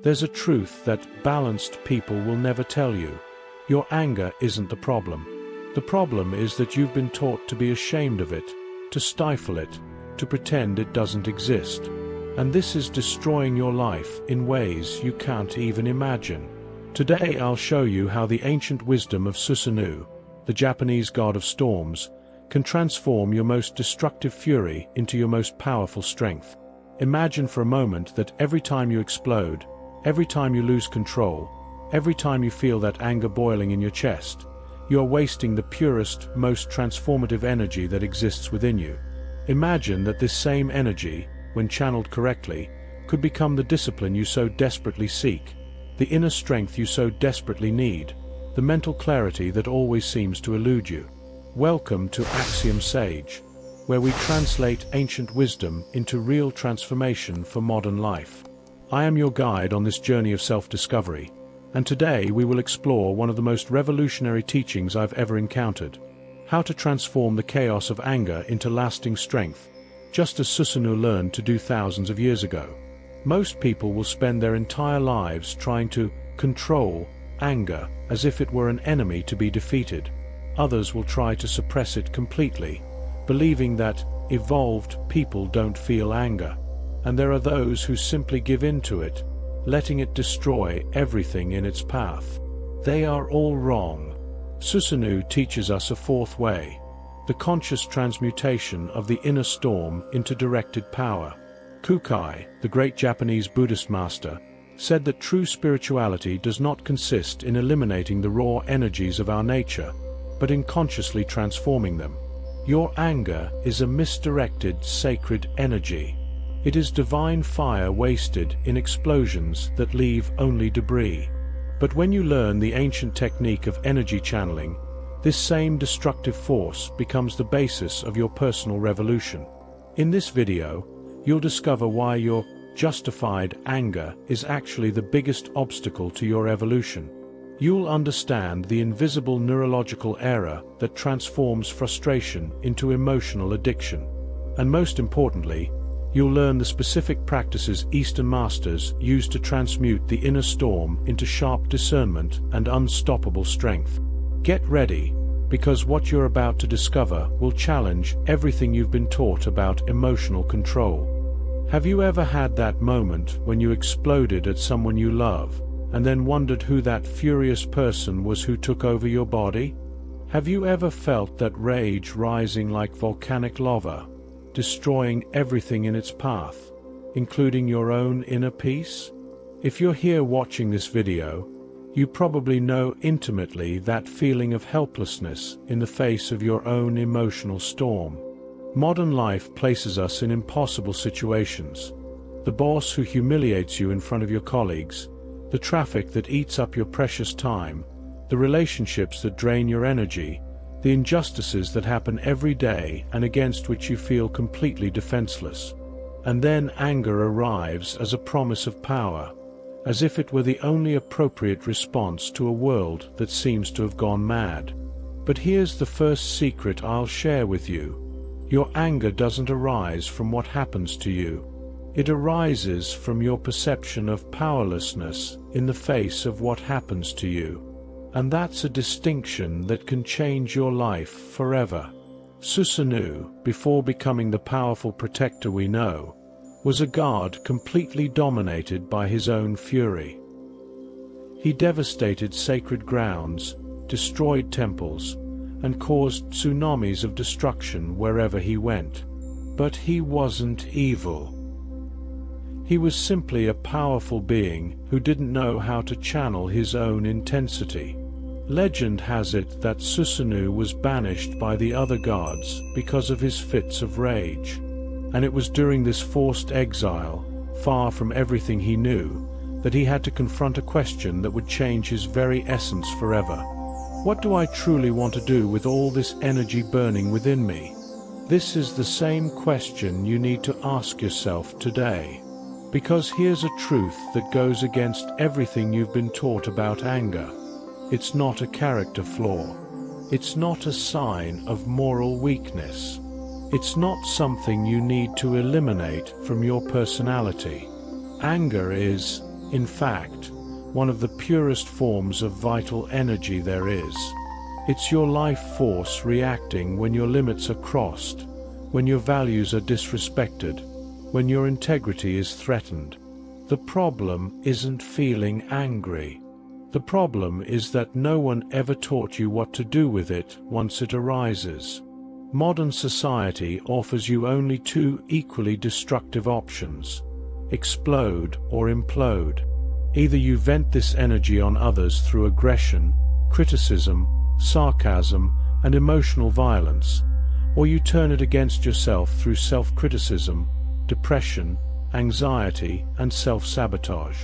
There's a truth that balanced people will never tell you. Your anger isn't the problem. The problem is that you've been taught to be ashamed of it, to stifle it, to pretend it doesn't exist. And this is destroying your life in ways you can't even imagine. Today I'll show you how the ancient wisdom of Susanoo, the Japanese god of storms, can transform your most destructive fury into your most powerful strength. Imagine for a moment that every time you explode, every time you lose control, every time you feel that anger boiling in your chest, you are wasting the purest, most transformative energy that exists within you. Imagine that this same energy, when channeled correctly, could become the discipline you so desperately seek, the inner strength you so desperately need, the mental clarity that always seems to elude you. Welcome to Axiom Sage, where we translate ancient wisdom into real transformation for modern life. I am your guide on this journey of self-discovery, and today we will explore one of the most revolutionary teachings I've ever encountered: how to transform the chaos of anger into lasting strength, just as Susanoo learned to do thousands of years ago. Most people will spend their entire lives trying to control anger as if it were an enemy to be defeated. Others will try to suppress it completely, believing that evolved people don't feel anger. And there are those who simply give in to it, letting it destroy everything in its path. They are all wrong. Susanoo teaches us a fourth way: the conscious transmutation of the inner storm into directed power. Kukai, the great Japanese Buddhist master, said that true spirituality does not consist in eliminating the raw energies of our nature, but in consciously transforming them. Your anger is a misdirected sacred energy. It is divine fire wasted in explosions that leave only debris. But when you learn the ancient technique of energy channeling, this same destructive force becomes the basis of your personal revolution. In this video, you'll discover why your justified anger is actually the biggest obstacle to your evolution. You'll understand the invisible neurological error that transforms frustration into emotional addiction. And most importantly, you'll learn the specific practices Eastern masters use to transmute the inner storm into sharp discernment and unstoppable strength. Get ready, because what you're about to discover will challenge everything you've been taught about emotional control. Have you ever had that moment when you exploded at someone you love, and then wondered who that furious person was who took over your body? Have you ever felt that rage rising like volcanic lava, destroying everything in its path, including your own inner peace? If you're here watching this video, you probably know intimately that feeling of helplessness in the face of your own emotional storm. Modern life places us in impossible situations. The boss who humiliates you in front of your colleagues, the traffic that eats up your precious time, the relationships that drain your energy, the injustices that happen every day and against which you feel completely defenseless. And then anger arrives as a promise of power, as if it were the only appropriate response to a world that seems to have gone mad. But here's the first secret I'll share with you. Your anger doesn't arise from what happens to you. It arises from your perception of powerlessness in the face of what happens to you. And that's a distinction that can change your life forever. Susanoo, before becoming the powerful protector we know, was a god completely dominated by his own fury. He devastated sacred grounds, destroyed temples, and caused tsunamis of destruction wherever he went. But he wasn't evil. He was simply a powerful being who didn't know how to channel his own intensity. Legend has it that Susanoo was banished by the other gods because of his fits of rage. And it was during this forced exile, far from everything he knew, that he had to confront a question that would change his very essence forever. What do I truly want to do with all this energy burning within me? This is the same question you need to ask yourself today. Because here's a truth that goes against everything you've been taught about anger. It's not a character flaw. It's not a sign of moral weakness. It's not something you need to eliminate from your personality. Anger is In fact, one of the purest forms of vital energy there is. It's your life force reacting when your limits are crossed, when your values are disrespected, when your integrity is threatened. The problem isn't feeling angry. The problem is that no one ever taught you what to do with it once it arises. Modern society offers you only two equally destructive options: explode or implode. Either you vent this energy on others through aggression, criticism, sarcasm, and emotional violence, or you turn it against yourself through self-criticism, depression, anxiety, and self-sabotage.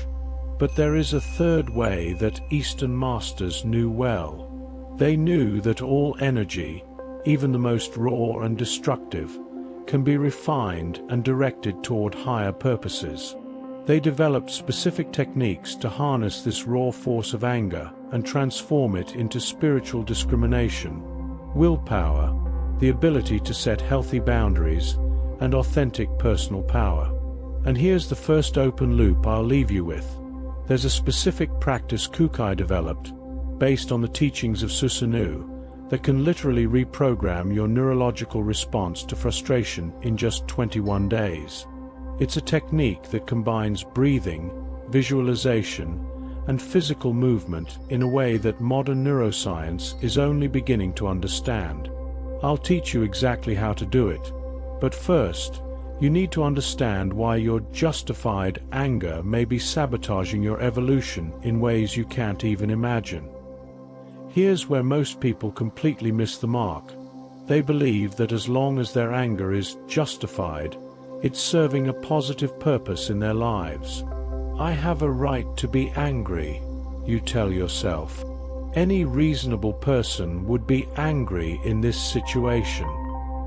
But there is a third way that Eastern masters knew well. They knew that all energy, even the most raw and destructive, can be refined and directed toward higher purposes. They developed specific techniques to harness this raw force of anger and transform it into spiritual discrimination, willpower, the ability to set healthy boundaries, and authentic personal power. And here's the first open loop I'll leave you with. There's a specific practice Kukai developed, based on the teachings of Susanoo, that can literally reprogram your neurological response to frustration in just 21 days. It's a technique that combines breathing, visualization, and physical movement in a way that modern neuroscience is only beginning to understand. I'll teach you exactly how to do it, but first, you need to understand why your justified anger may be sabotaging your evolution in ways you can't even imagine. Here's where most people completely miss the mark. They believe that as long as their anger is justified, it's serving a positive purpose in their lives. I have a right to be angry, you tell yourself. Any reasonable person would be angry in this situation.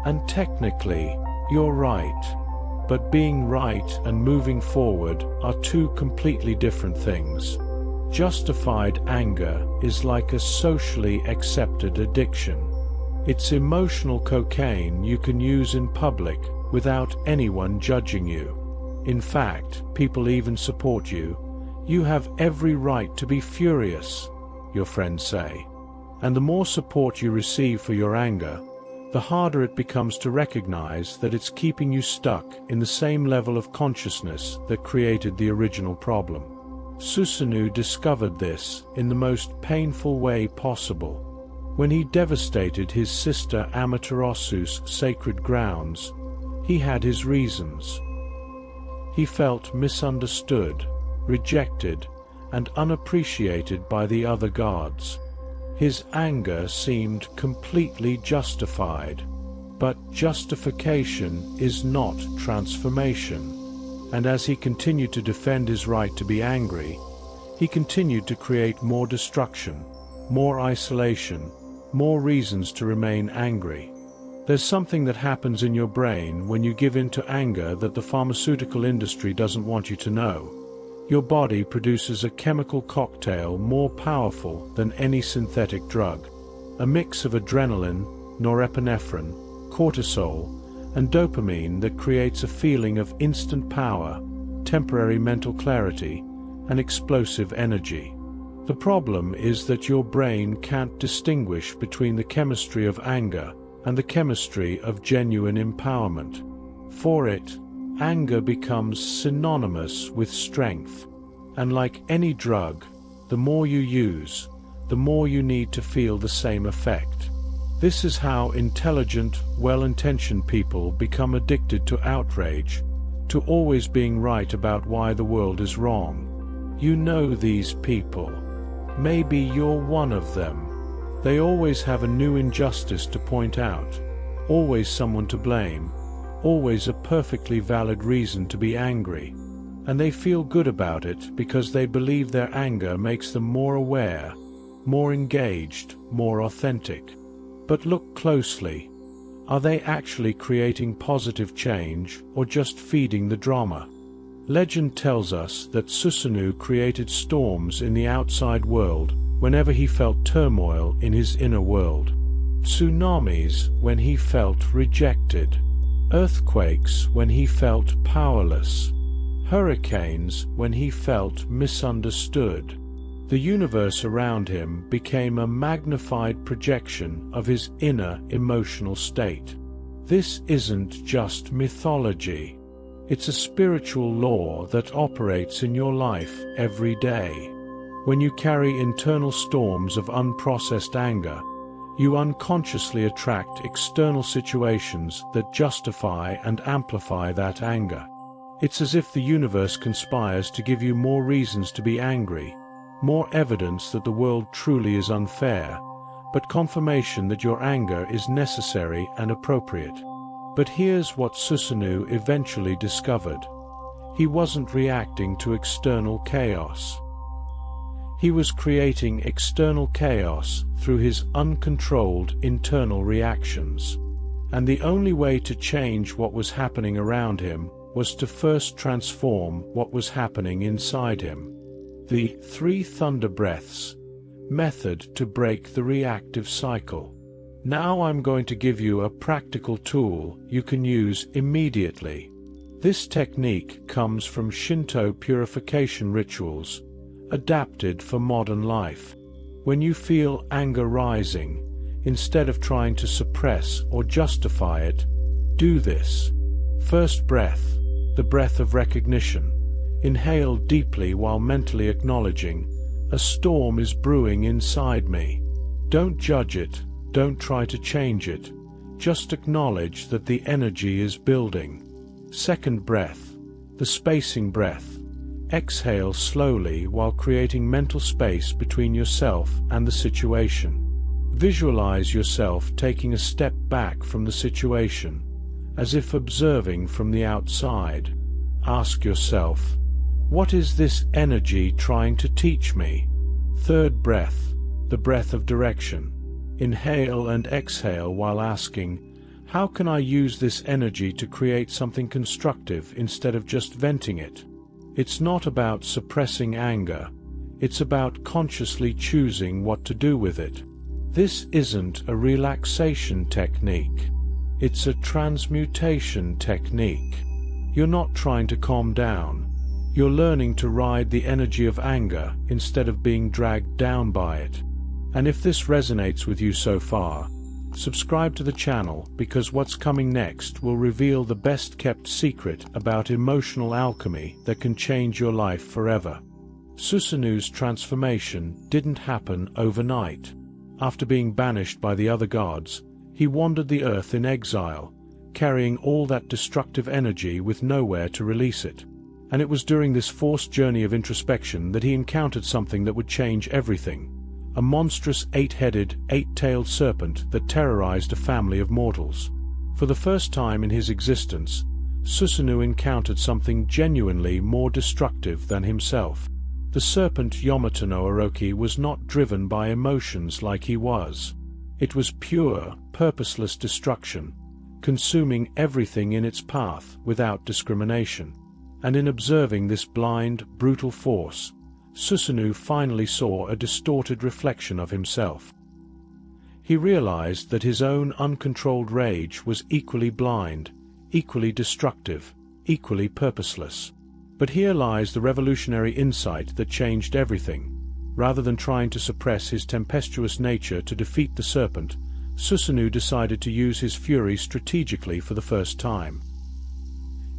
And technically, you're right. But being right and moving forward are two completely different things. Justified anger is like a socially accepted addiction. It's emotional cocaine you can use in public without anyone judging you. In fact, people even support you. You have every right to be furious, your friends say. And the more support you receive for your anger, the harder it becomes to recognize that it's keeping you stuck in the same level of consciousness that created the original problem. Susanoo discovered this in the most painful way possible. When he devastated his sister Amaterasu's sacred grounds, he had his reasons. He felt misunderstood, rejected, and unappreciated by the other gods. His anger seemed completely justified, but justification is not transformation. And as he continued to defend his right to be angry, he continued to create more destruction, more isolation, more reasons to remain angry. There's something that happens in your brain when you give in to anger that the pharmaceutical industry doesn't want you to know. Your body produces a chemical cocktail more powerful than any synthetic drug, a mix of adrenaline, norepinephrine, cortisol, and dopamine that creates a feeling of instant power, temporary mental clarity, and explosive energy. The problem is that your brain can't distinguish between the chemistry of anger and the chemistry of genuine empowerment. For it, anger becomes synonymous with strength, and like any drug, the more you use, the more you need to feel the same effect. This is how intelligent, well-intentioned people become addicted to outrage, to always being right about why the world is wrong. You know these people. Maybe you're one of them. They always have a new injustice to point out, always someone to blame, always a perfectly valid reason to be angry. And they feel good about it because they believe their anger makes them more aware, more engaged, more authentic. But look closely. Are they actually creating positive change or just feeding the drama? Legend tells us that Susanoo created storms in the outside world whenever he felt turmoil in his inner world. Tsunamis when he felt rejected. Earthquakes when he felt powerless. hurricanes when he felt misunderstood. The universe around him became a magnified projection of his inner emotional state. This isn't just mythology. It's a spiritual law that operates in your life every day. When you carry internal storms of unprocessed anger, you unconsciously attract external situations that justify and amplify that anger. It's as if the universe conspires to give you more reasons to be angry, more evidence that the world truly is unfair, but confirmation that your anger is necessary and appropriate. But here's what Susanoo eventually discovered. He wasn't reacting to external chaos. He was creating external chaos through his uncontrolled internal reactions. And the only way to change what was happening around him was to first transform what was happening inside him. The 3 thunder breaths method to break the reactive cycle. Now I'm going to give you a practical tool you can use immediately. This technique comes from Shinto purification rituals, adapted for modern life. When you feel anger rising, instead of trying to suppress or justify it, do this. First breath, the breath of recognition. Inhale deeply while mentally acknowledging, a storm is brewing inside me. Don't judge it, don't try to change it. Just acknowledge that the energy is building. Second breath, the spacing breath. Exhale slowly while creating mental space between yourself and the situation. Visualize yourself taking a step back from the situation, as if observing from the outside. Ask yourself, what is this energy trying to teach me? Third breath, the breath of direction. Inhale and exhale while asking, how can I use this energy to create something constructive instead of just venting it? It's not about suppressing anger. It's about consciously choosing what to do with it. This isn't a relaxation technique. It's a transmutation technique. You're not trying to calm down. You're learning to ride the energy of anger instead of being dragged down by it. And if this resonates with you so far, subscribe to the channel, because what's coming next will reveal the best-kept secret about emotional alchemy that can change your life forever. Susanoo's transformation didn't happen overnight. After being banished by the other gods, he wandered the earth in exile, carrying all that destructive energy with nowhere to release it. And it was during this forced journey of introspection that he encountered something that would change everything. A monstrous 8-headed, 8-tailed serpent that terrorized a family of mortals. For the first time in his existence, Susanoo encountered something genuinely more destructive than himself. The serpent Yamato no Orochi was not driven by emotions like he was. It was pure, purposeless destruction, consuming everything in its path without discrimination. And in observing this blind, brutal force, Susanoo finally saw a distorted reflection of himself. He realized that his own uncontrolled rage was equally blind, equally destructive, equally purposeless. But here lies the revolutionary insight that changed everything. Rather than trying to suppress his tempestuous nature to defeat the serpent, Susanoo decided to use his fury strategically for the first time.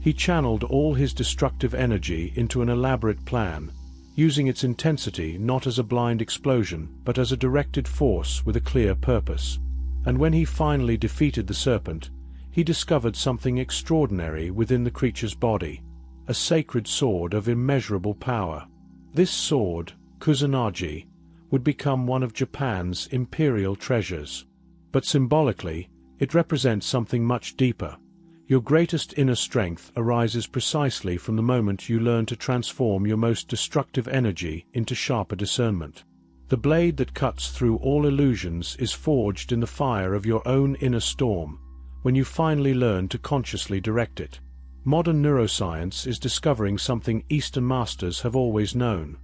He channeled all his destructive energy into an elaborate plan, using its intensity not as a blind explosion, but as a directed force with a clear purpose. And when he finally defeated the serpent, he discovered something extraordinary within the creature's body, a sacred sword of immeasurable power. This sword, Kusanagi, would become one of Japan's imperial treasures. But symbolically, it represents something much deeper. Your greatest inner strength arises precisely from the moment you learn to transform your most destructive energy into sharper discernment. The blade that cuts through all illusions is forged in the fire of your own inner storm, when you finally learn to consciously direct it. Modern neuroscience is discovering something Eastern masters have always known.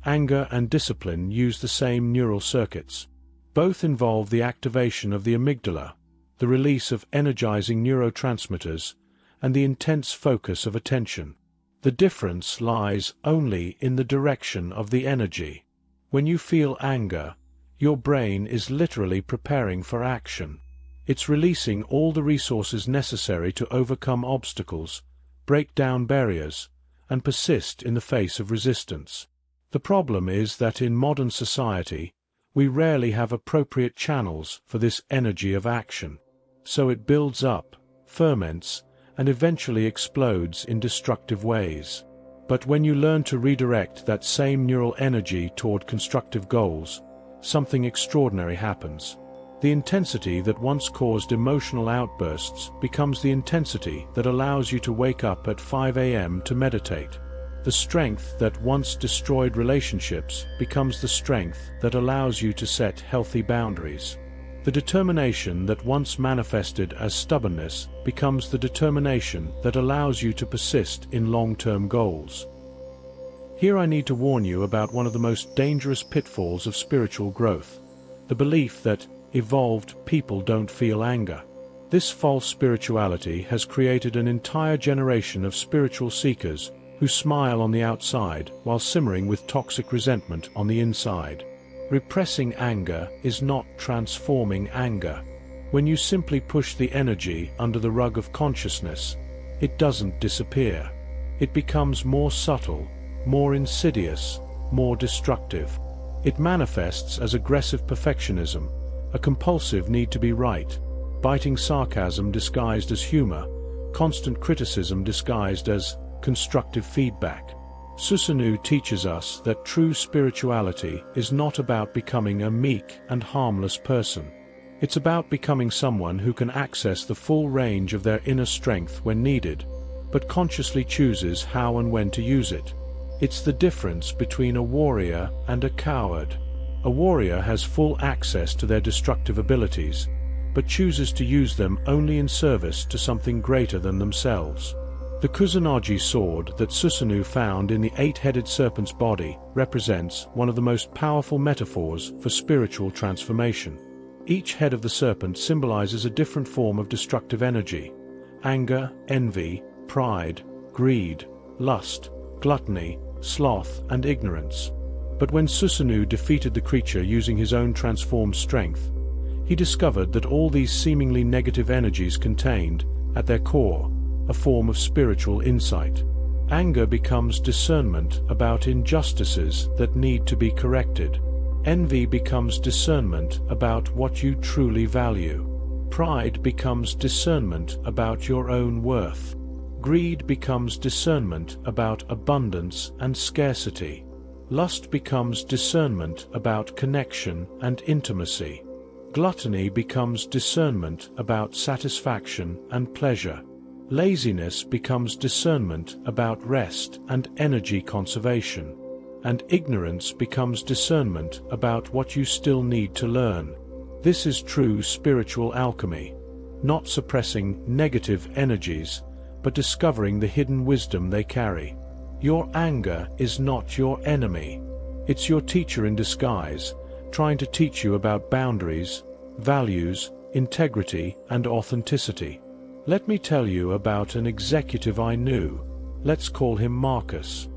Anger and discipline use the same neural circuits. Both involve the activation of the amygdala, the release of energizing neurotransmitters, and the intense focus of attention. The difference lies only in the direction of the energy. When you feel anger, your brain is literally preparing for action. It's releasing all the resources necessary to overcome obstacles, break down barriers, and persist in the face of resistance. The problem is that in modern society, we rarely have appropriate channels for this energy of action. So it builds up, ferments, and eventually explodes in destructive ways. But when you learn to redirect that same neural energy toward constructive goals, something extraordinary happens. The intensity that once caused emotional outbursts becomes the intensity that allows you to wake up at 5 a.m. to meditate. The strength that once destroyed relationships becomes the strength that allows you to set healthy boundaries. The determination that once manifested as stubbornness becomes the determination that allows you to persist in long-term goals. Here I need to warn you about one of the most dangerous pitfalls of spiritual growth: the belief that evolved people don't feel anger. This false spirituality has created an entire generation of spiritual seekers who smile on the outside while simmering with toxic resentment on the inside. Repressing anger is not transforming anger. When you simply push the energy under the rug of consciousness, it doesn't disappear. It becomes more subtle, more insidious, more destructive. It manifests as aggressive perfectionism, a compulsive need to be right, biting sarcasm disguised as humor, constant criticism disguised as constructive feedback. Susanoo teaches us that true spirituality is not about becoming a meek and harmless person. It's about becoming someone who can access the full range of their inner strength when needed, but consciously chooses how and when to use it. It's the difference between a warrior and a coward. A warrior has full access to their destructive abilities, but chooses to use them only in service to something greater than themselves. The Kusanagi sword that Susanoo found in the eight-headed serpent's body represents one of the most powerful metaphors for spiritual transformation. Each head of the serpent symbolizes a different form of destructive energy: anger, envy, pride, greed, lust, gluttony, sloth, and ignorance. But when Susanoo defeated the creature using his own transformed strength, he discovered that all these seemingly negative energies contained, at their core, a form of spiritual insight. Anger becomes discernment about injustices that need to be corrected. Envy becomes discernment about what you truly value. Pride becomes discernment about your own worth. Greed becomes discernment about abundance and scarcity. Lust becomes discernment about connection and intimacy. Gluttony becomes discernment about satisfaction and pleasure. Laziness becomes discernment about rest and energy conservation. And ignorance becomes discernment about what you still need to learn. This is true spiritual alchemy, not suppressing negative energies, but discovering the hidden wisdom they carry. Your anger is not your enemy. It's your teacher in disguise, trying to teach you about boundaries, values, integrity, and authenticity. Let me tell you about an executive I knew. Let's call him Marcus.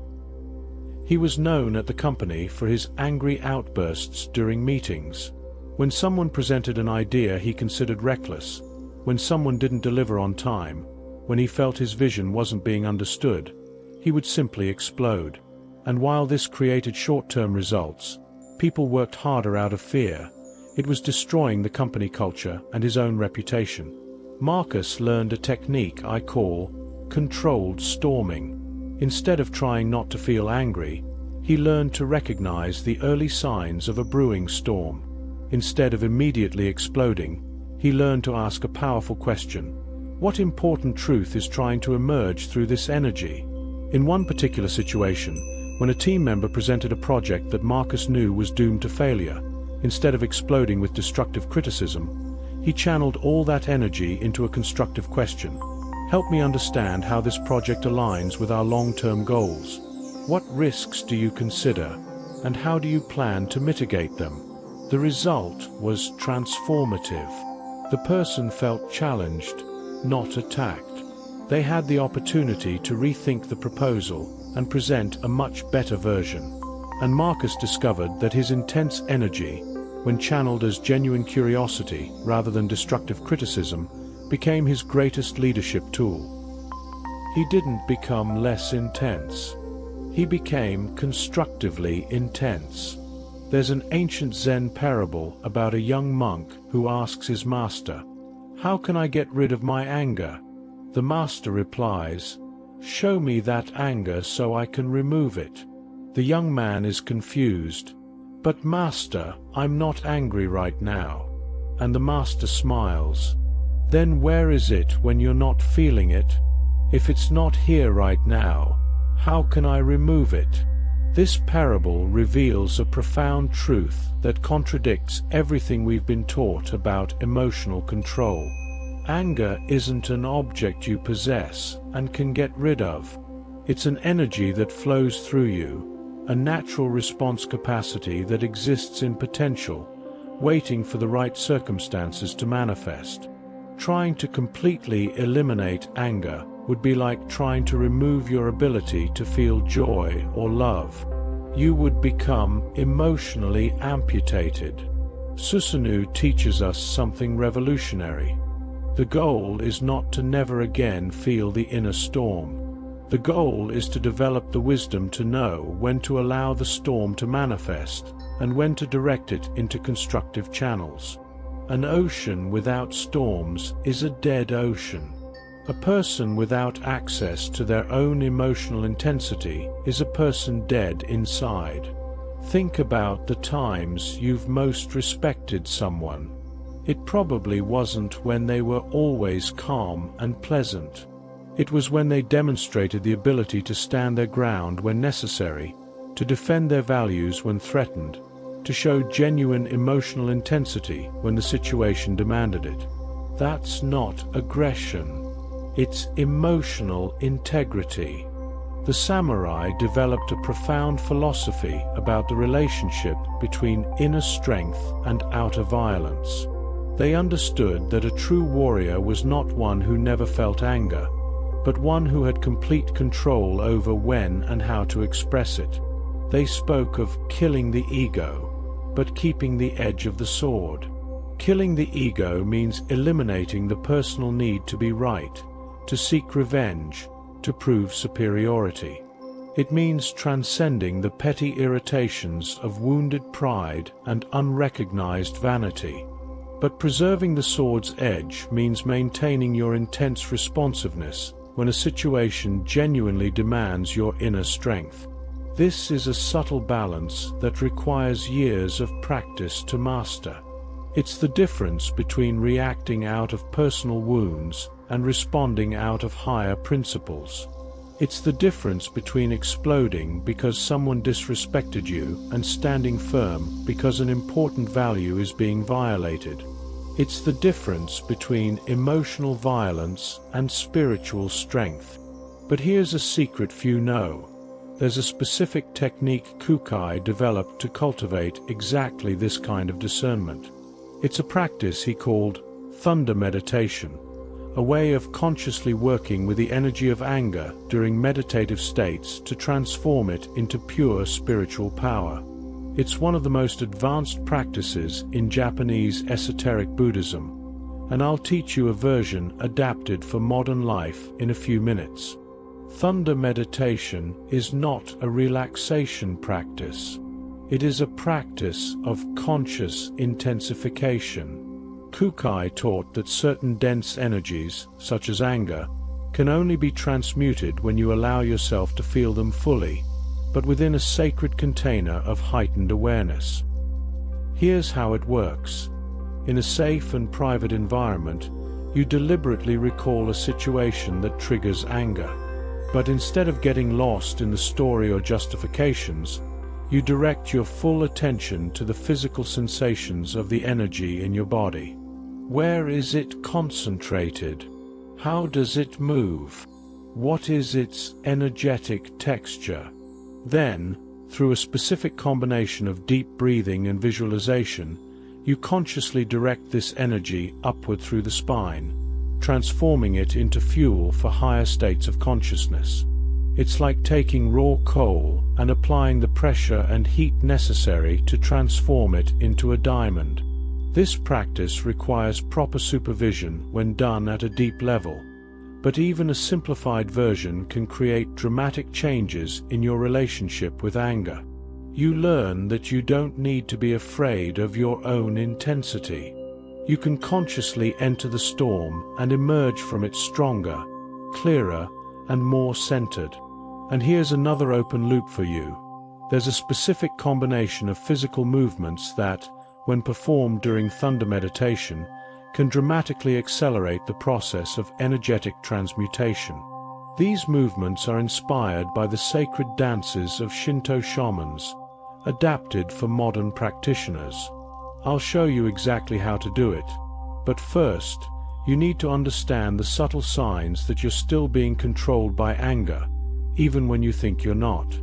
He was known at the company for his angry outbursts during meetings. When someone presented an idea he considered reckless, when someone didn't deliver on time, when he felt his vision wasn't being understood, he would simply explode. And while this created short-term results, people worked harder out of fear. It was destroying the company culture and his own reputation. Marcus learned a technique I call controlled storming. Instead of trying not to feel angry, he learned to recognize the early signs of a brewing storm. Instead of immediately exploding, he learned to ask a powerful question: what important truth is trying to emerge through this energy? In one particular situation, when a team member presented a project that Marcus knew was doomed to failure, instead of exploding with destructive criticism, he channeled all that energy into a constructive question. Help me understand how this project aligns with our long-term goals. What risks do you consider, and how do you plan to mitigate them? The result was transformative. The person felt challenged, not attacked. They had the opportunity to rethink the proposal and present a much better version. And Marcus discovered that his intense energy, when channeled as genuine curiosity rather than destructive criticism, became his greatest leadership tool. He didn't become less intense. He became constructively intense. There's an ancient Zen parable about a young monk who asks his master, "How can I get rid of my anger?" The master replies, "Show me that anger so I can remove it." The young man is confused. "But master, I'm not angry right now." And the master smiles. "Then where is it when you're not feeling it? If it's not here right now, how can I remove it?" This parable reveals a profound truth that contradicts everything we've been taught about emotional control. Anger isn't an object you possess and can get rid of. It's an energy that flows through you, a natural response capacity that exists in potential, waiting for the right circumstances to manifest. Trying to completely eliminate anger would be like trying to remove your ability to feel joy or love. You would become emotionally amputated. Susanoo teaches us something revolutionary. The goal is not to never again feel the inner storm. The goal is to develop the wisdom to know when to allow the storm to manifest and when to direct it into constructive channels. An ocean without storms is a dead ocean. A person without access to their own emotional intensity is a person dead inside. Think about the times you've most respected someone. It probably wasn't when they were always calm and pleasant. It was when they demonstrated the ability to stand their ground when necessary, to defend their values when threatened, to show genuine emotional intensity when the situation demanded it. That's not aggression. It's emotional integrity. The samurai developed a profound philosophy about the relationship between inner strength and outer violence. They understood that a true warrior was not one who never felt anger, but one who had complete control over when and how to express it. They spoke of killing the ego, but keeping the edge of the sword. Killing the ego means eliminating the personal need to be right, to seek revenge, to prove superiority. It means transcending the petty irritations of wounded pride and unrecognized vanity. But preserving the sword's edge means maintaining your intense responsiveness when a situation genuinely demands your inner strength. This is a subtle balance that requires years of practice to master. It's the difference between reacting out of personal wounds and responding out of higher principles. It's the difference between exploding because someone disrespected you and standing firm because an important value is being violated. It's the difference between emotional violence and spiritual strength. But here's a secret few know. There's a specific technique Kukai developed to cultivate exactly this kind of discernment. It's a practice he called thunder meditation, a way of consciously working with the energy of anger during meditative states to transform it into pure spiritual power. It's one of the most advanced practices in Japanese esoteric Buddhism, and I'll teach you a version adapted for modern life in a few minutes. Thunder meditation is not a relaxation practice. It is a practice of conscious intensification. Kukai taught that certain dense energies, such as anger, can only be transmuted when you allow yourself to feel them fully, but within a sacred container of heightened awareness. Here's how it works. In a safe and private environment, you deliberately recall a situation that triggers anger. But instead of getting lost in the story or justifications, you direct your full attention to the physical sensations of the energy in your body. Where is it concentrated? How does it move? What is its energetic texture? Then, through a specific combination of deep breathing and visualization, you consciously direct this energy upward through the spine, transforming it into fuel for higher states of consciousness. It's like taking raw coal and applying the pressure and heat necessary to transform it into a diamond. This practice requires proper supervision when done at a deep level, but even a simplified version can create dramatic changes in your relationship with anger. You learn that you don't need to be afraid of your own intensity. You can consciously enter the storm and emerge from it stronger, clearer, and more centered. And here's another open loop for you. There's a specific combination of physical movements that, when performed during thunder meditation, can dramatically accelerate the process of energetic transmutation. These movements are inspired by the sacred dances of Shinto shamans, adapted for modern practitioners. I'll show you exactly how to do it, but first, you need to understand the subtle signs that you're still being controlled by anger, even when you think you're not.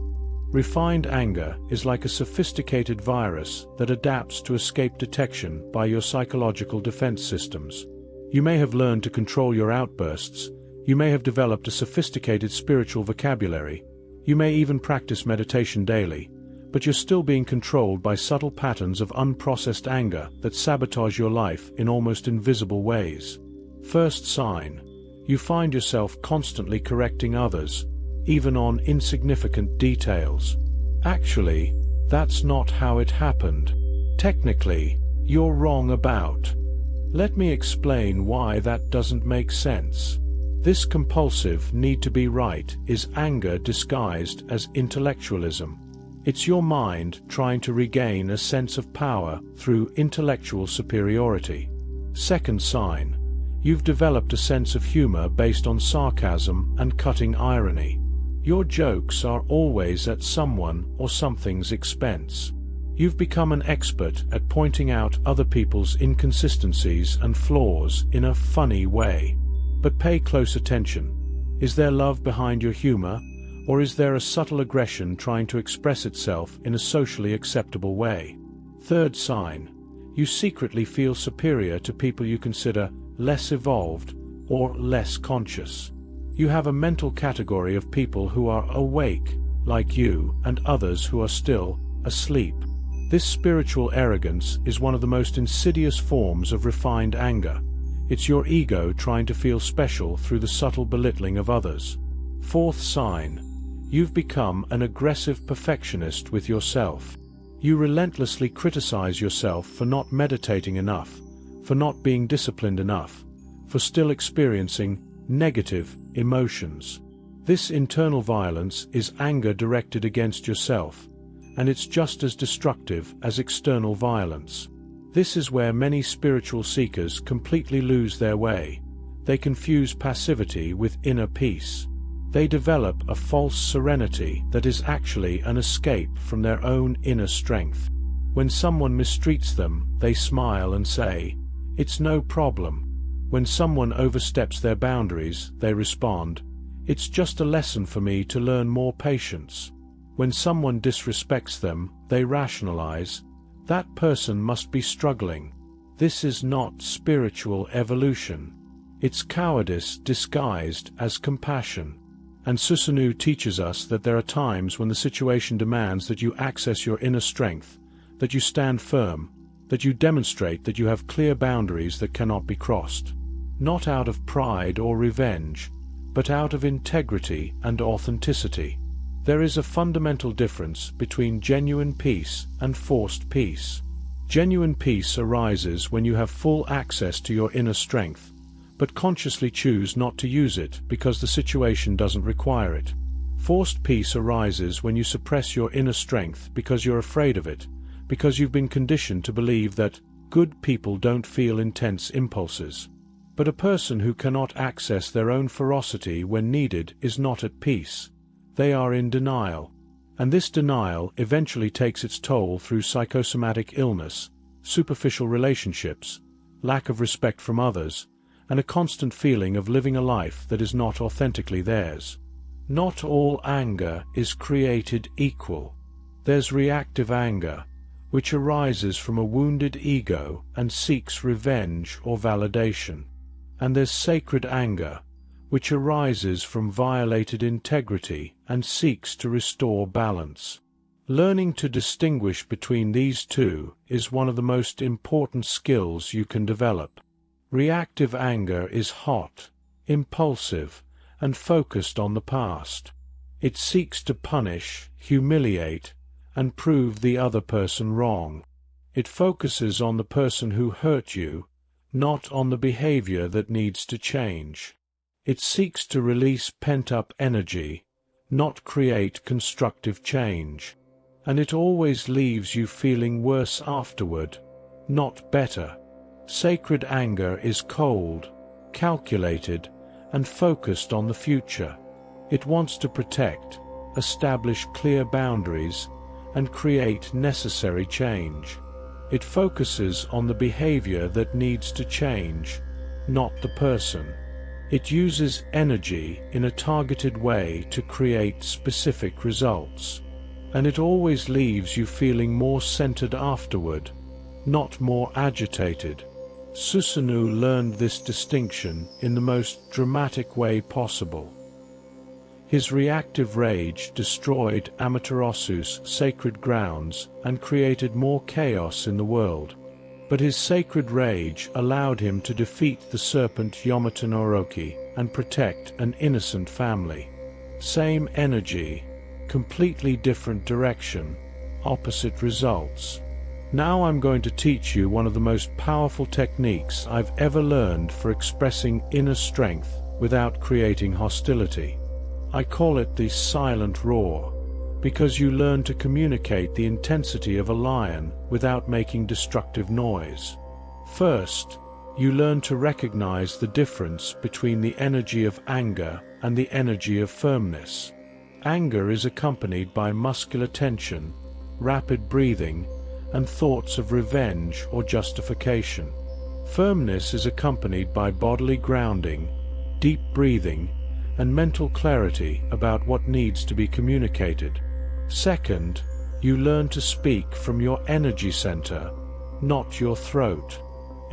Refined anger is like a sophisticated virus that adapts to escape detection by your psychological defense systems. You may have learned to control your outbursts, you may have developed a sophisticated spiritual vocabulary, you may even practice meditation daily, but you're still being controlled by subtle patterns of unprocessed anger that sabotage your life in almost invisible ways. First sign: you find yourself constantly correcting others, even on insignificant details. Actually, that's not how it happened. Technically, you're wrong about. Let me explain why that doesn't make sense. This compulsive need to be right is anger disguised as intellectualism. It's your mind trying to regain a sense of power through intellectual superiority. Second sign: you've developed a sense of humor based on sarcasm and cutting irony. Your jokes are always at someone or something's expense. You've become an expert at pointing out other people's inconsistencies and flaws in a funny way. But pay close attention. Is there love behind your humor, or is there a subtle aggression trying to express itself in a socially acceptable way? Third sign: you secretly feel superior to people you consider less evolved or less conscious. You have a mental category of people who are awake, like you, and others who are still asleep. This spiritual arrogance is one of the most insidious forms of refined anger. It's your ego trying to feel special through the subtle belittling of others. Fourth sign: you've become an aggressive perfectionist with yourself. You relentlessly criticize yourself for not meditating enough, for not being disciplined enough, for still experiencing negative emotions. This internal violence is anger directed against yourself, and it's just as destructive as external violence. This is where many spiritual seekers completely lose their way. They confuse passivity with inner peace. They develop a false serenity that is actually an escape from their own inner strength. When someone mistreats them, they smile and say, "It's no problem." When someone oversteps their boundaries, they respond, "It's just a lesson for me to learn more patience." When someone disrespects them, they rationalize, "That person must be struggling." This is not spiritual evolution. It's cowardice disguised as compassion. And Susanoo teaches us that there are times when the situation demands that you access your inner strength, that you stand firm, that you demonstrate that you have clear boundaries that cannot be crossed. Not out of pride or revenge, but out of integrity and authenticity. There is a fundamental difference between genuine peace and forced peace. Genuine peace arises when you have full access to your inner strength, but consciously choose not to use it because the situation doesn't require it. Forced peace arises when you suppress your inner strength because you're afraid of it, because you've been conditioned to believe that good people don't feel intense impulses. But a person who cannot access their own ferocity when needed is not at peace. They are in denial. And this denial eventually takes its toll through psychosomatic illness, superficial relationships, lack of respect from others, and a constant feeling of living a life that is not authentically theirs. Not all anger is created equal. There's reactive anger, which arises from a wounded ego and seeks revenge or validation. and there's sacred anger, which arises from violated integrity and seeks to restore balance. Learning to distinguish between these two is one of the most important skills you can develop. Reactive anger is hot, impulsive, and focused on the past. It seeks to punish, humiliate, and prove the other person wrong. It focuses on the person who hurt you, not on the behavior that needs to change. It seeks to release pent-up energy, not create constructive change. And it always leaves you feeling worse afterward, not better. Sacred anger is cold, calculated, and focused on the future. It wants to protect, establish clear boundaries, and create necessary change. It focuses on the behavior that needs to change, not the person. It uses energy in a targeted way to create specific results. And it always leaves you feeling more centered afterward, not more agitated. Susanoo learned this distinction in the most dramatic way possible. His reactive rage destroyed Amaterasu's sacred grounds and created more chaos in the world. But his sacred rage allowed him to defeat the serpent Yamata Noroki and protect an innocent family. Same energy, completely different direction, opposite results. Now I'm going to teach you one of the most powerful techniques I've ever learned for expressing inner strength without creating hostility. I call it the silent roar, because you learn to communicate the intensity of a lion without making destructive noise. First, you learn to recognize the difference between the energy of anger and the energy of firmness. Anger is accompanied by muscular tension, rapid breathing, and thoughts of revenge or justification. Firmness is accompanied by bodily grounding, deep breathing, and mental clarity about what needs to be communicated. Second, you learn to speak from your energy center, not your throat.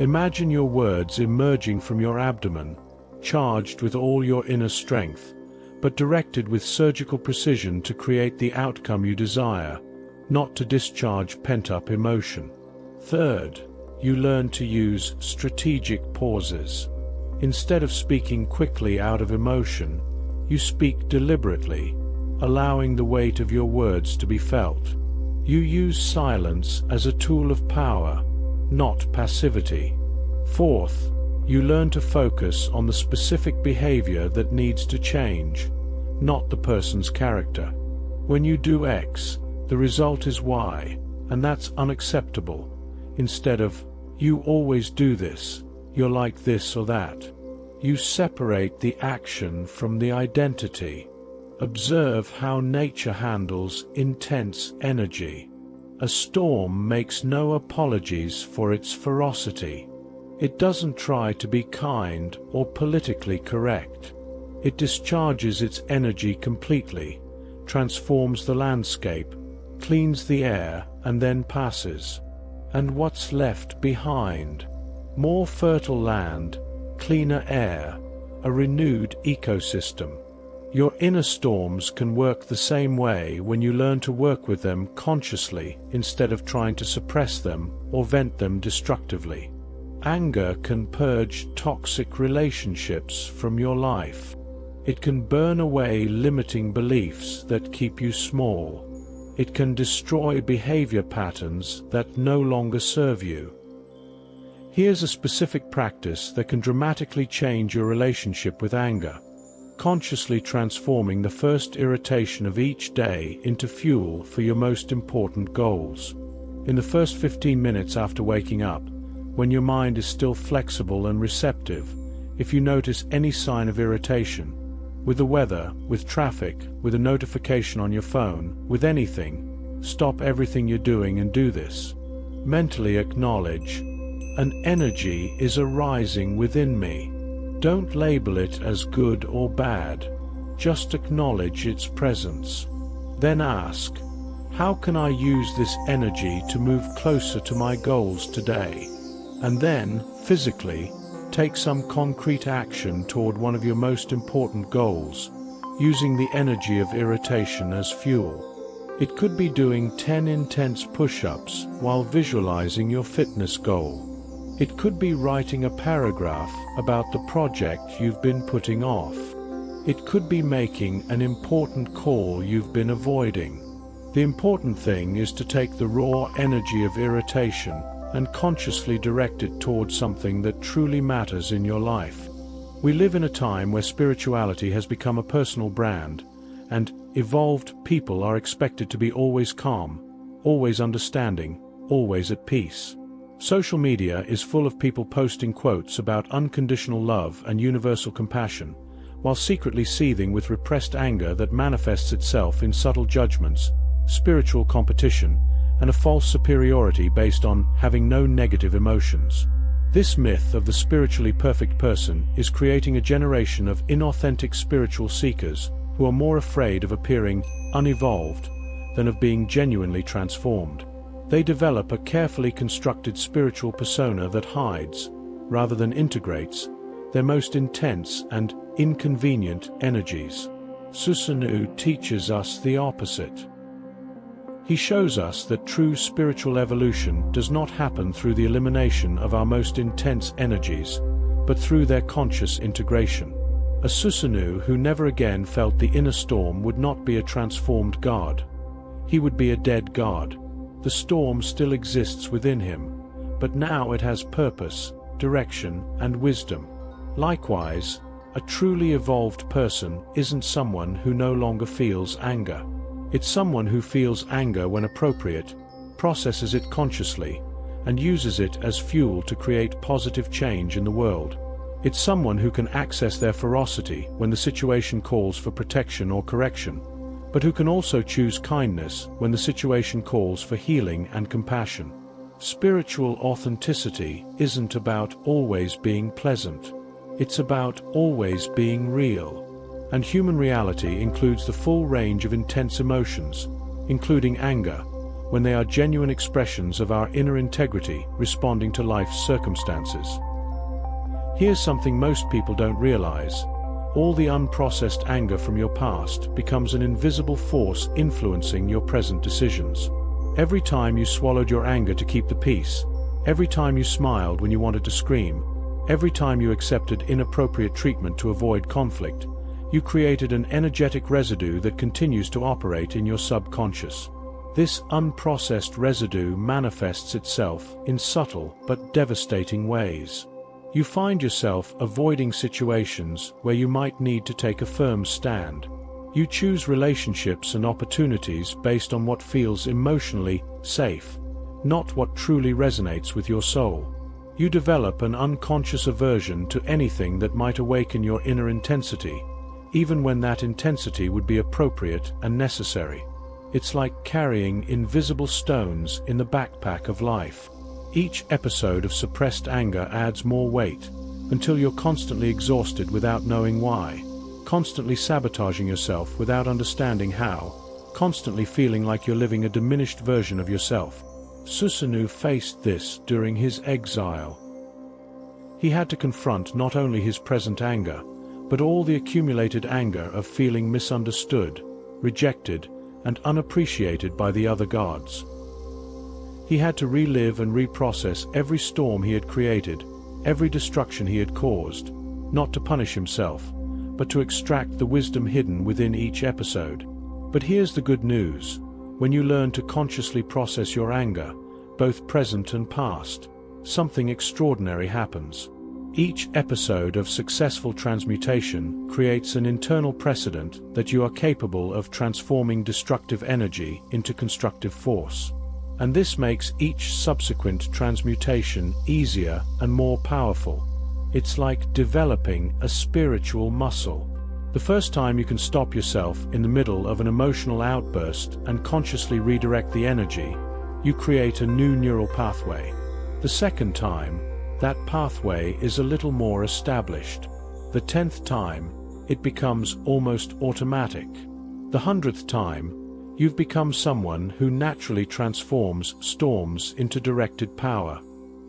Imagine your words emerging from your abdomen, charged with all your inner strength, but directed with surgical precision to create the outcome you desire, not to discharge pent-up emotion. Third, you learn to use strategic pauses. Instead of speaking quickly out of emotion, you speak deliberately, allowing the weight of your words to be felt. You use silence as a tool of power, not passivity. Fourth, you learn to focus on the specific behavior that needs to change, not the person's character. When you do X, the result is Y, and that's unacceptable. Instead of, you always do this, you're like this or that. You separate the action from the identity. Observe how nature handles intense energy. A storm makes no apologies for its ferocity. It doesn't try to be kind or politically correct. It discharges its energy completely, transforms the landscape, cleans the air, and then passes. And what's left behind? More fertile land, cleaner air, a renewed ecosystem. Your inner storms can work the same way when you learn to work with them consciously instead of trying to suppress them or vent them destructively. Anger can purge toxic relationships from your life. It can burn away limiting beliefs that keep you small. It can destroy behavior patterns that no longer serve you. Here's a specific practice that can dramatically change your relationship with anger. Consciously transforming the first irritation of each day into fuel for your most important goals. In the first 15 minutes after waking up, when your mind is still flexible and receptive, if you notice any sign of irritation, with the weather, with traffic, with a notification on your phone, with anything, stop everything you're doing and do this. Mentally acknowledge, an energy is arising within me. Don't label it as good or bad. Just acknowledge its presence. Then ask, how can I use this energy to move closer to my goals today? And then, physically, Take some concrete action toward one of your most important goals, using the energy of irritation as fuel. It could be doing 10 intense push-ups while visualizing your fitness goal. It could be writing a paragraph about the project you've been putting off. It could be making an important call you've been avoiding. The important thing is to take the raw energy of irritation and consciously direct it towards something that truly matters in your life. We live in a time where spirituality has become a personal brand, and evolved people are expected to be always calm, always understanding, always at peace. Social media is full of people posting quotes about unconditional love and universal compassion, while secretly seething with repressed anger that manifests itself in subtle judgments, spiritual competition, and a false superiority based on having no negative emotions. This myth of the spiritually perfect person is creating a generation of inauthentic spiritual seekers who are more afraid of appearing unevolved than of being genuinely transformed. They develop a carefully constructed spiritual persona that hides, rather than integrates, their most intense and inconvenient energies. Susanoo teaches us the opposite. He shows us that true spiritual evolution does not happen through the elimination of our most intense energies, but through their conscious integration. A Susanoo who never again felt the inner storm would not be a transformed god. He would be a dead god. The storm still exists within him, but now it has purpose, direction, and wisdom. Likewise, a truly evolved person isn't someone who no longer feels anger. It's someone who feels anger when appropriate, processes it consciously, and uses it as fuel to create positive change in the world. It's someone who can access their ferocity when the situation calls for protection or correction, but who can also choose kindness when the situation calls for healing and compassion. Spiritual authenticity isn't about always being pleasant. It's about always being real. And human reality includes the full range of intense emotions, including anger, when they are genuine expressions of our inner integrity responding to life's circumstances. Here's something most people don't realize. All the unprocessed anger from your past becomes an invisible force influencing your present decisions. Every time you swallowed your anger to keep the peace, every time you smiled when you wanted to scream, every time you accepted inappropriate treatment to avoid conflict, you created an energetic residue that continues to operate in your subconscious. This unprocessed residue manifests itself in subtle but devastating ways. You find yourself avoiding situations where you might need to take a firm stand. You choose relationships and opportunities based on what feels emotionally safe, not what truly resonates with your soul. You develop an unconscious aversion to anything that might awaken your inner intensity, even when that intensity would be appropriate and necessary. It's like carrying invisible stones in the backpack of life. Each episode of suppressed anger adds more weight, until you're constantly exhausted without knowing why, constantly sabotaging yourself without understanding how, constantly feeling like you're living a diminished version of yourself. Susanoo faced this during his exile. He had to confront not only his present anger, but all the accumulated anger of feeling misunderstood, rejected, and unappreciated by the other gods. He had to relive and reprocess every storm he had created, every destruction he had caused, not to punish himself, but to extract the wisdom hidden within each episode. But here's the good news: when you learn to consciously process your anger, both present and past, something extraordinary happens. Each episode of successful transmutation creates an internal precedent that you are capable of transforming destructive energy into constructive force. And this makes each subsequent transmutation easier and more powerful. It's like developing a spiritual muscle. The first time you can stop yourself in the middle of an emotional outburst and consciously redirect the energy, you create a new neural pathway. The second time, that pathway is a little more established. The 10th time, it becomes almost automatic. The 100th time, you've become someone who naturally transforms storms into directed power.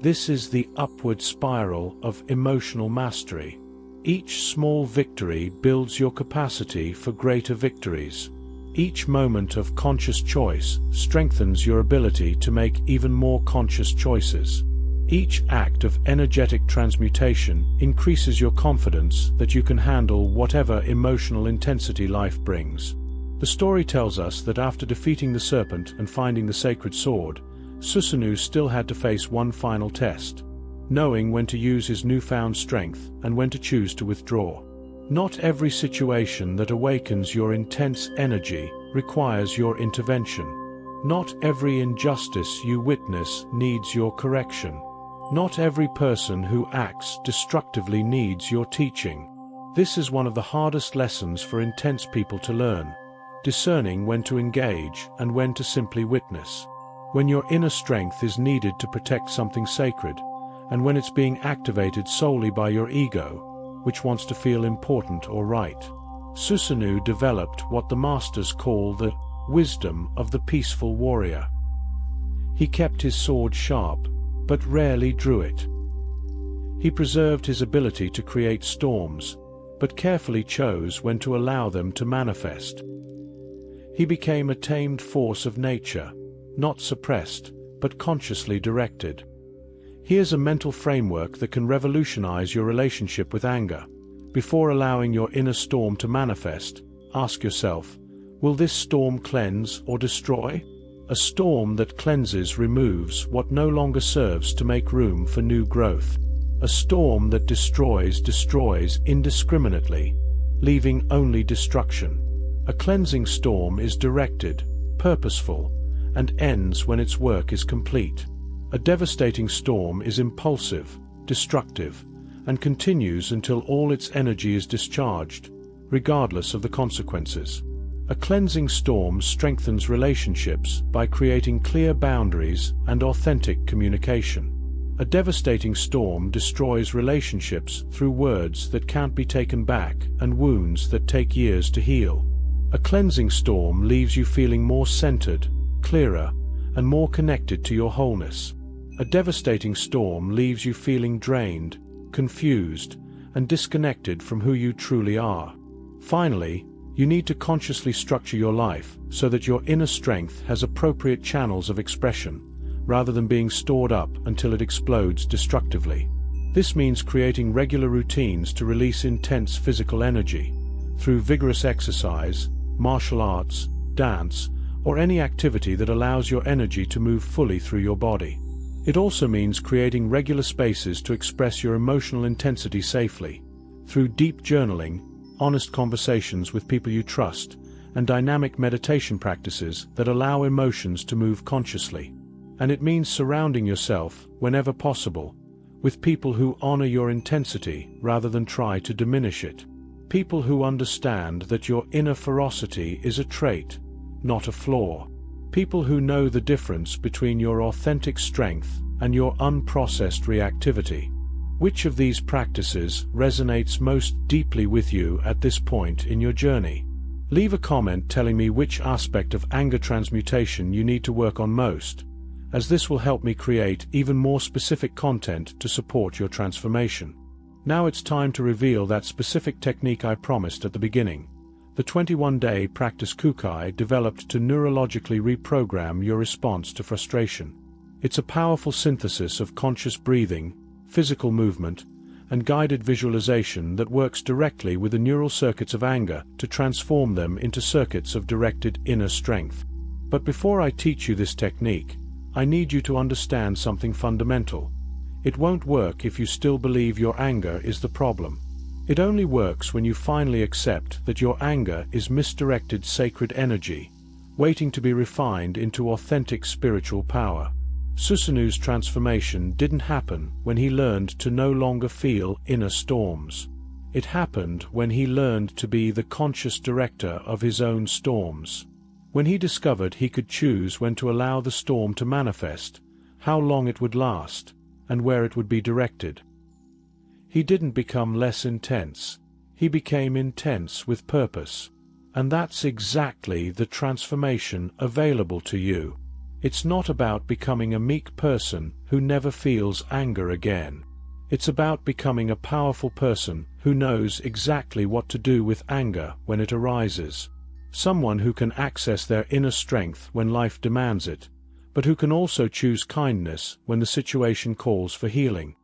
This is the upward spiral of emotional mastery. Each small victory builds your capacity for greater victories. Each moment of conscious choice strengthens your ability to make even more conscious choices. Each act of energetic transmutation increases your confidence that you can handle whatever emotional intensity life brings. The story tells us that after defeating the serpent and finding the sacred sword, Susanoo still had to face one final test, knowing when to use his newfound strength and when to choose to withdraw. Not every situation that awakens your intense energy requires your intervention. Not every injustice you witness needs your correction. Not every person who acts destructively needs your teaching. This is one of the hardest lessons for intense people to learn, discerning when to engage and when to simply witness. When your inner strength is needed to protect something sacred, and when it's being activated solely by your ego, which wants to feel important or right. Susanoo developed what the masters call the wisdom of the peaceful warrior. He kept his sword sharp, but rarely drew it. He preserved his ability to create storms, but carefully chose when to allow them to manifest. He became a tamed force of nature, not suppressed, but consciously directed. Here's a mental framework that can revolutionize your relationship with anger. Before allowing your inner storm to manifest, ask yourself, will this storm cleanse or destroy? A storm that cleanses removes what no longer serves to make room for new growth. A storm that destroys indiscriminately, leaving only destruction. A cleansing storm is directed, purposeful, and ends when its work is complete. A devastating storm is impulsive, destructive, and continues until all its energy is discharged, regardless of the consequences. A cleansing storm strengthens relationships by creating clear boundaries and authentic communication. A devastating storm destroys relationships through words that can't be taken back and wounds that take years to heal. A cleansing storm leaves you feeling more centered, clearer, and more connected to your wholeness. A devastating storm leaves you feeling drained, confused, and disconnected from who you truly are. Finally, you need to consciously structure your life so that your inner strength has appropriate channels of expression, rather than being stored up until it explodes destructively. This means creating regular routines to release intense physical energy, through vigorous exercise, martial arts, dance, or any activity that allows your energy to move fully through your body. It also means creating regular spaces to express your emotional intensity safely, through deep journaling, honest conversations with people you trust, and dynamic meditation practices that allow emotions to move consciously. And it means surrounding yourself, whenever possible, with people who honor your intensity rather than try to diminish it. People who understand that your inner ferocity is a trait, not a flaw. People who know the difference between your authentic strength and your unprocessed reactivity. Which of these practices resonates most deeply with you at this point in your journey? Leave a comment telling me which aspect of anger transmutation you need to work on most, as this will help me create even more specific content to support your transformation. Now it's time to reveal that specific technique I promised at the beginning. The 21-day practice Kukai developed to neurologically reprogram your response to frustration. It's a powerful synthesis of conscious breathing, physical movement, and guided visualization that works directly with the neural circuits of anger to transform them into circuits of directed inner strength. But before I teach you this technique, I need you to understand something fundamental. It won't work if you still believe your anger is the problem. It only works when you finally accept that your anger is misdirected sacred energy, waiting to be refined into authentic spiritual power. Susanoo's transformation didn't happen when he learned to no longer feel inner storms. It happened when he learned to be the conscious director of his own storms. When he discovered he could choose when to allow the storm to manifest, how long it would last, and where it would be directed. He didn't become less intense. He became intense with purpose. And that's exactly the transformation available to you. It's not about becoming a meek person who never feels anger again. It's about becoming a powerful person who knows exactly what to do with anger when it arises. Someone who can access their inner strength when life demands it, but who can also choose kindness when the situation calls for healing.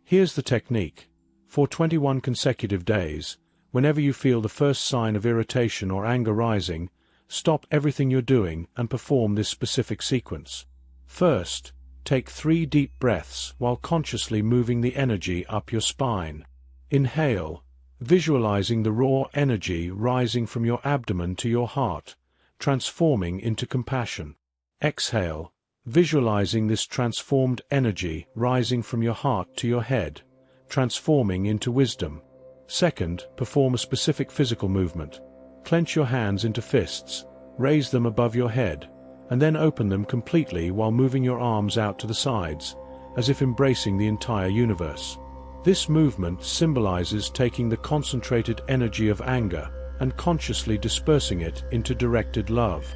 Here's the technique. For 21 consecutive days, whenever you feel the first sign of irritation or anger rising, stop everything you're doing and perform this specific sequence. First, take 3 deep breaths while consciously moving the energy up your spine. Inhale, visualizing the raw energy rising from your abdomen to your heart, transforming into compassion. Exhale, visualizing this transformed energy rising from your heart to your head, transforming into wisdom. Second, perform a specific physical movement. Clench your hands into fists, raise them above your head, and then open them completely while moving your arms out to the sides, as if embracing the entire universe. This movement symbolizes taking the concentrated energy of anger and consciously dispersing it into directed love.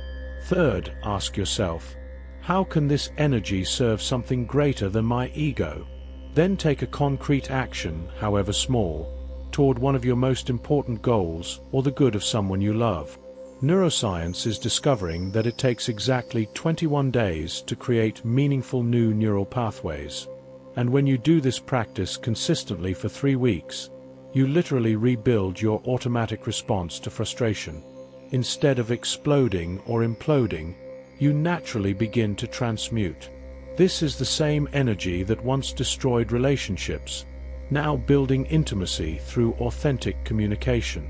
Third, ask yourself, how can this energy serve something greater than my ego? Then take a concrete action, however small, toward one of your most important goals or the good of someone you love. Neuroscience is discovering that it takes exactly 21 days to create meaningful new neural pathways. And when you do this practice consistently for 3 weeks, you literally rebuild your automatic response to frustration. Instead of exploding or imploding, you naturally begin to transmute. This is the same energy that once destroyed relationships, now building intimacy through authentic communication.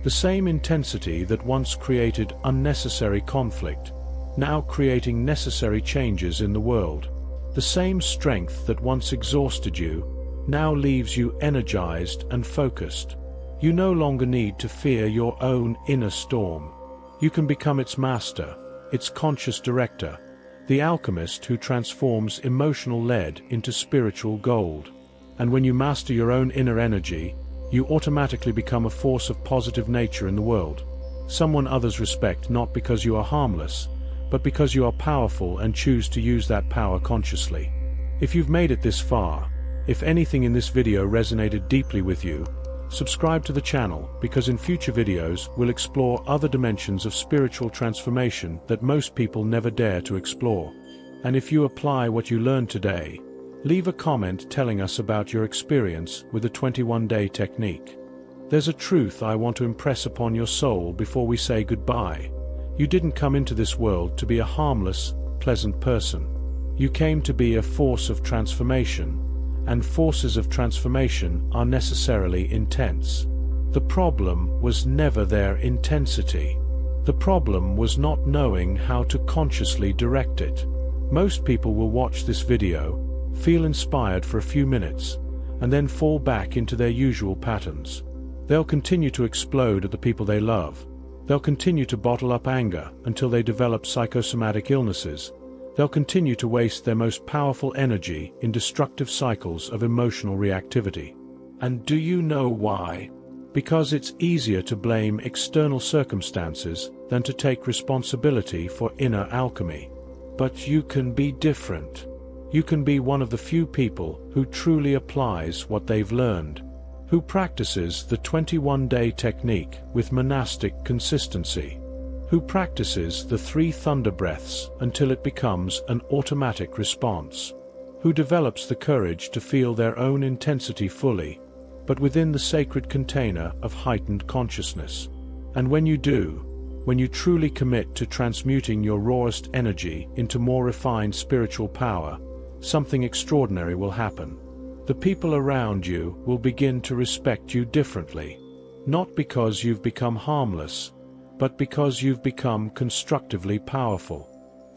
The same intensity that once created unnecessary conflict, now creating necessary changes in the world. The same strength that once exhausted you, now leaves you energized and focused. You no longer need to fear your own inner storm. You can become its master, its conscious director, the alchemist who transforms emotional lead into spiritual gold. And when you master your own inner energy, you automatically become a force of positive nature in the world. Someone others respect not because you are harmless, but because you are powerful and choose to use that power consciously. If you've made it this far, if anything in this video resonated deeply with you, subscribe to the channel, because in future videos we'll explore other dimensions of spiritual transformation that most people never dare to explore. And if you apply what you learned today, leave a comment telling us about your experience with the 21-day technique. There's a truth I want to impress upon your soul before we say goodbye. You didn't come into this world to be a harmless, pleasant person. You came to be a force of transformation, and forces of transformation are necessarily intense. The problem was never their intensity. The problem was not knowing how to consciously direct it. Most people will watch this video, feel inspired for a few minutes, and then fall back into their usual patterns. They'll continue to explode at the people they love. They'll continue to bottle up anger until they develop psychosomatic illnesses. They'll continue to waste their most powerful energy in destructive cycles of emotional reactivity. And do you know why? Because it's easier to blame external circumstances than to take responsibility for inner alchemy. But you can be different. You can be one of the few people who truly applies what they've learned, who practices the 21-day technique with monastic consistency, who practices the 3 thunder breaths until it becomes an automatic response, who develops the courage to feel their own intensity fully, but within the sacred container of heightened consciousness. And when you do, when you truly commit to transmuting your rawest energy into more refined spiritual power, something extraordinary will happen. The people around you will begin to respect you differently, not because you've become harmless, but because you've become constructively powerful.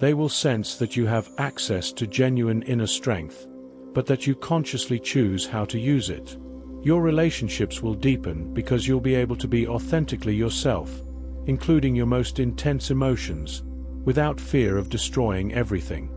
They will sense that you have access to genuine inner strength, but that you consciously choose how to use it. Your relationships will deepen because you'll be able to be authentically yourself, including your most intense emotions, without fear of destroying everything.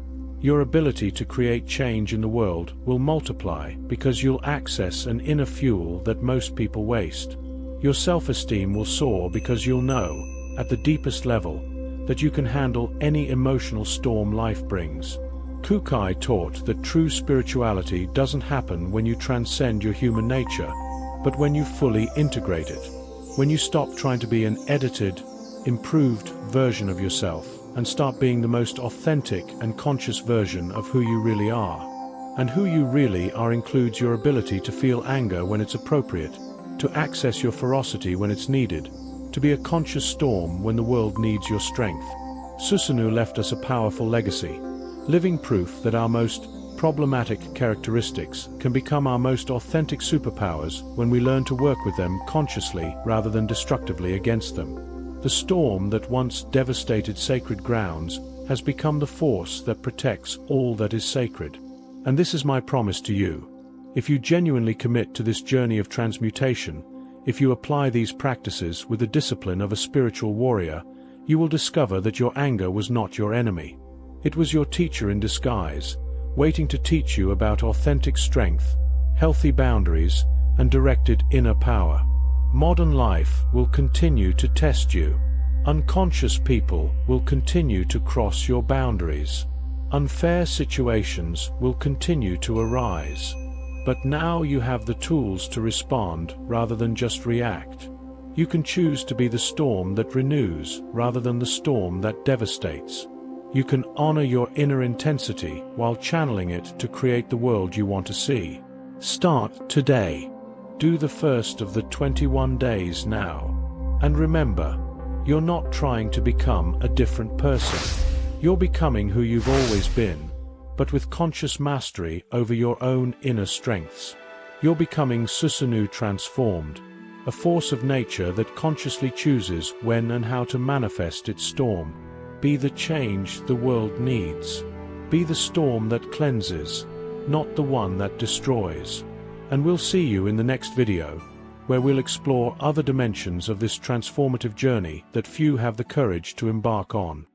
Your ability to create change in the world will multiply because you'll access an inner fuel that most people waste. Your self-esteem will soar because you'll know, at the deepest level, that you can handle any emotional storm life brings. Kukai taught that true spirituality doesn't happen when you transcend your human nature, but when you fully integrate it. When you stop trying to be an edited, improved version of yourself and start being the most authentic and conscious version of who you really are. And who you really are includes your ability to feel anger when it's appropriate, to access your ferocity when it's needed, to be a conscious storm when the world needs your strength. Susanoo left us a powerful legacy, living proof that our most problematic characteristics can become our most authentic superpowers when we learn to work with them consciously rather than destructively against them. The storm that once devastated sacred grounds has become the force that protects all that is sacred. And this is my promise to you. If you genuinely commit to this journey of transmutation, if you apply these practices with the discipline of a spiritual warrior, you will discover that your anger was not your enemy. It was your teacher in disguise, waiting to teach you about authentic strength, healthy boundaries, and directed inner power. Modern life will continue to test you. Unconscious people will continue to cross your boundaries. Unfair situations will continue to arise. But now you have the tools to respond rather than just react. You can choose to be the storm that renews rather than the storm that devastates. You can honor your inner intensity while channeling it to create the world you want to see. Start today. Do the first of the 21 days now. And remember, you're not trying to become a different person. You're becoming who you've always been, but with conscious mastery over your own inner strengths. You're becoming Susanoo transformed, a force of nature that consciously chooses when and how to manifest its storm. Be the change the world needs. Be the storm that cleanses, not the one that destroys. And we'll see you in the next video, where we'll explore other dimensions of this transformative journey that few have the courage to embark on.